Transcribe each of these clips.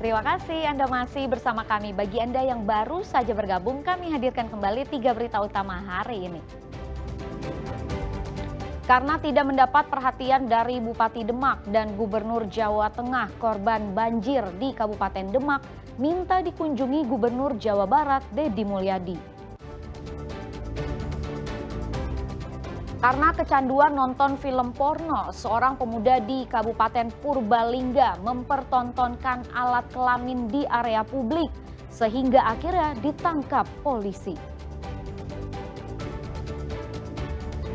Terima kasih Anda masih bersama kami. Bagi Anda yang baru saja bergabung, kami hadirkan kembali 3 berita utama hari ini. Karena tidak mendapat perhatian dari Bupati Demak dan Gubernur Jawa Tengah, korban banjir di Kabupaten Demak minta dikunjungi Gubernur Jawa Barat Deddy Mulyadi. Karena kecanduan nonton film porno, seorang pemuda di Kabupaten Purbalingga mempertontonkan alat kelamin di area publik sehingga akhirnya ditangkap polisi.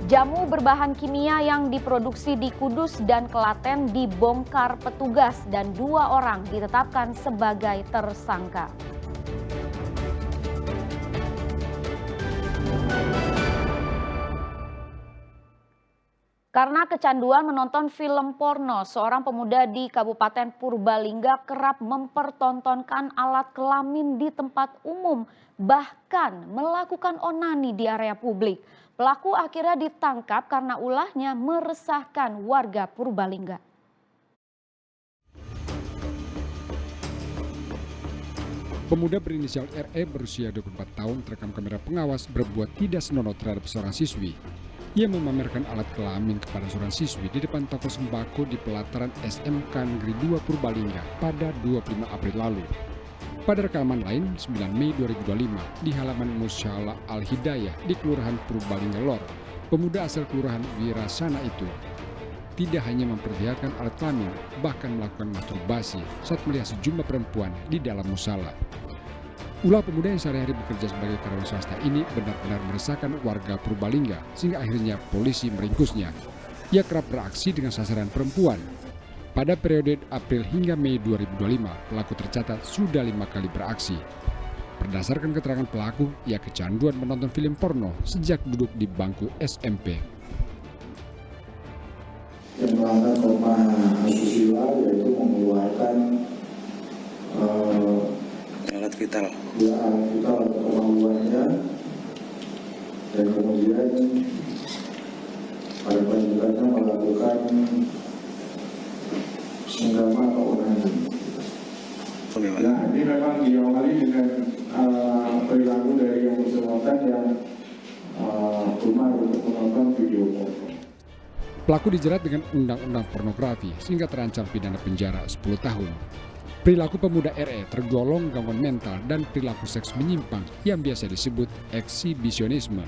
Jamu berbahan kimia yang diproduksi di Kudus dan Klaten dibongkar petugas dan 2 orang ditetapkan sebagai tersangka. Karena kecanduan menonton film porno, seorang pemuda di Kabupaten Purbalingga kerap mempertontonkan alat kelamin di tempat umum, bahkan melakukan onani di area publik. Pelaku akhirnya ditangkap karena ulahnya meresahkan warga Purbalingga. Pemuda berinisial RE berusia 24 tahun terekam kamera pengawas berbuat tidak senonoh terhadap seorang siswi. Ia memamerkan alat kelamin kepada seorang siswi di depan toko sembako di pelataran SMK Negeri 2 Purbalingga pada 25 April lalu. Pada rekaman lain, 9 Mei 2025, di halaman Musyalah Al-Hidayah di Kelurahan Purbalingga Lor, pemuda asal Kelurahan Wirasana itu tidak hanya memperlihatkan alat kelamin, bahkan melakukan masturbasi saat melihat sejumlah perempuan di dalam musyalah. Ulah pemuda yang sehari-hari bekerja sebagai karyawan swasta ini benar-benar meresahkan warga Purbalingga sehingga akhirnya polisi meringkusnya. Ia kerap beraksi dengan sasaran perempuan. Pada periode April hingga Mei 2025, pelaku tercatat sudah 5 kali beraksi. Berdasarkan keterangan pelaku, ia kecanduan menonton film porno sejak duduk di bangku SMP. Yang melanggar norma asusila yaitu mengeluarkan alat vital atau kemampuannya, dan kemudian pada lanjutannya melakukan senggama atau onani. Nah, ini memang diawali dengan perilaku dari yang bersangkutan yang gemar untuk menonton video porno. Pelaku dijerat dengan undang-undang pornografi sehingga terancam pidana penjara 10 tahun. Perilaku pemuda RE tergolong gangguan mental dan perilaku seks menyimpang yang biasa disebut eksibisionisme.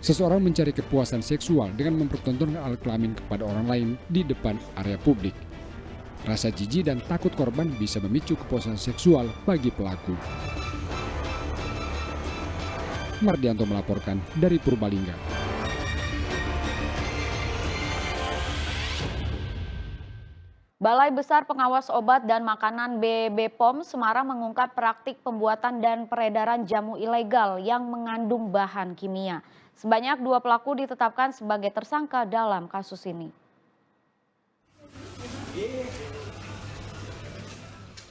Seseorang mencari kepuasan seksual dengan mempertontonkan alat kelamin kepada orang lain di depan area publik. Rasa jijik dan takut korban bisa memicu kepuasan seksual bagi pelaku. Mardianto melaporkan dari Purbalingga. Balai Besar Pengawas Obat dan Makanan BPOM Semarang mengungkap praktik pembuatan dan peredaran jamu ilegal yang mengandung bahan kimia. Sebanyak 2 pelaku ditetapkan sebagai tersangka dalam kasus ini.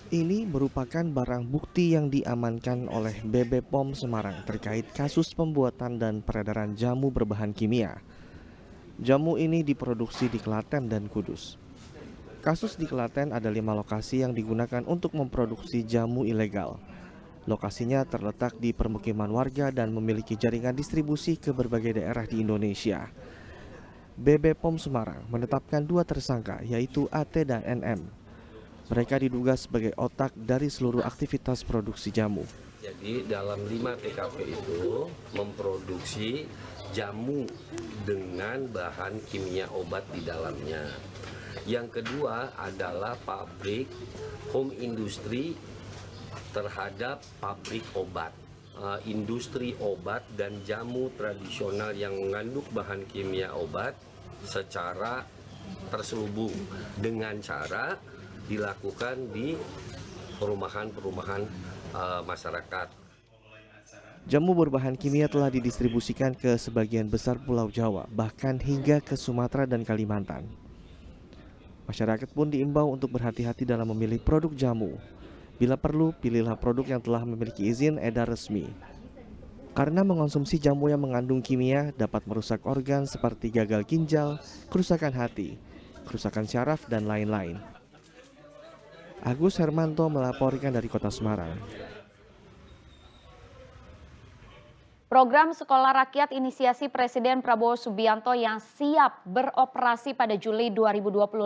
Ini merupakan barang bukti yang diamankan oleh BPOM Semarang terkait kasus pembuatan dan peredaran jamu berbahan kimia. Jamu ini diproduksi di Klaten dan Kudus. Kasus di Klaten ada 5 lokasi yang digunakan untuk memproduksi jamu ilegal. Lokasinya terletak di permukiman warga dan memiliki jaringan distribusi ke berbagai daerah di Indonesia. BPOM Semarang menetapkan 2 tersangka yaitu AT dan NM. Mereka diduga sebagai otak dari seluruh aktivitas produksi jamu. Jadi dalam 5 TKP itu memproduksi jamu dengan bahan kimia obat di dalamnya. Yang kedua adalah pabrik home industry terhadap pabrik obat. Industri obat dan jamu tradisional yang mengandung bahan kimia obat secara terselubung dengan cara dilakukan di perumahan-perumahan masyarakat. Jamu berbahan kimia telah didistribusikan ke sebagian besar Pulau Jawa, bahkan hingga ke Sumatera dan Kalimantan. Masyarakat pun diimbau untuk berhati-hati dalam memilih produk jamu. Bila perlu, pilihlah produk yang telah memiliki izin edar resmi. Karena mengonsumsi jamu yang mengandung kimia dapat merusak organ seperti gagal ginjal, kerusakan hati, kerusakan syaraf, dan lain-lain. Agus Hermanto melaporkan dari Kota Semarang. Program Sekolah Rakyat inisiasi Presiden Prabowo Subianto yang siap beroperasi pada Juli 2025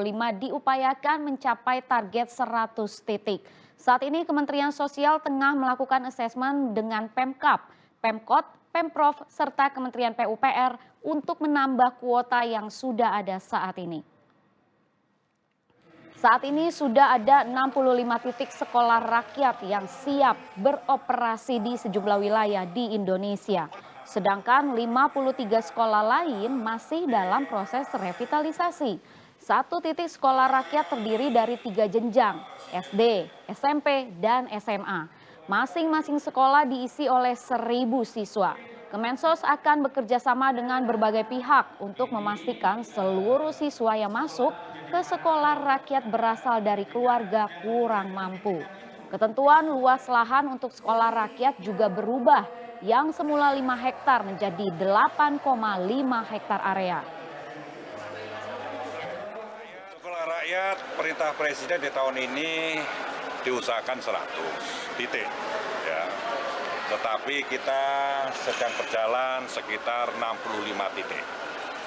diupayakan mencapai target 100 titik. Saat ini Kementerian Sosial tengah melakukan asesmen dengan Pemkab, Pemkot, Pemprov, serta Kementerian PUPR untuk menambah kuota yang sudah ada saat ini. Saat ini sudah ada 65 titik sekolah rakyat yang siap beroperasi di sejumlah wilayah di Indonesia. Sedangkan 53 sekolah lain masih dalam proses revitalisasi. Satu titik sekolah rakyat terdiri dari 3 jenjang, SD, SMP, dan SMA. Masing-masing sekolah diisi oleh 1.000 siswa. Kemensos akan bekerja sama dengan berbagai pihak untuk memastikan seluruh siswa yang masuk ke sekolah rakyat berasal dari keluarga kurang mampu. Ketentuan luas lahan untuk sekolah rakyat juga berubah, yang semula 5 hektar menjadi 8,5 hektar area. Sekolah rakyat perintah Presiden di tahun ini diusahakan 100 titik. Ya. Tetapi kita sedang berjalan sekitar 65 titik.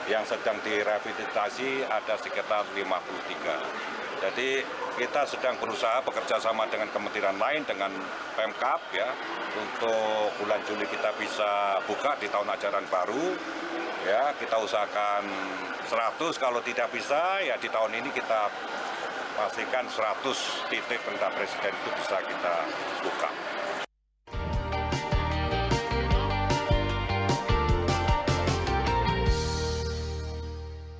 Yang sedang direvitalisasi ada sekitar 53. Jadi kita sedang berusaha bekerja sama dengan kementerian lain, dengan Pemkab ya, untuk bulan Juli kita bisa buka di tahun ajaran baru. Ya, kita usahakan 100, kalau tidak bisa ya di tahun ini kita pastikan 100 titik perintah Presiden itu bisa kita buka.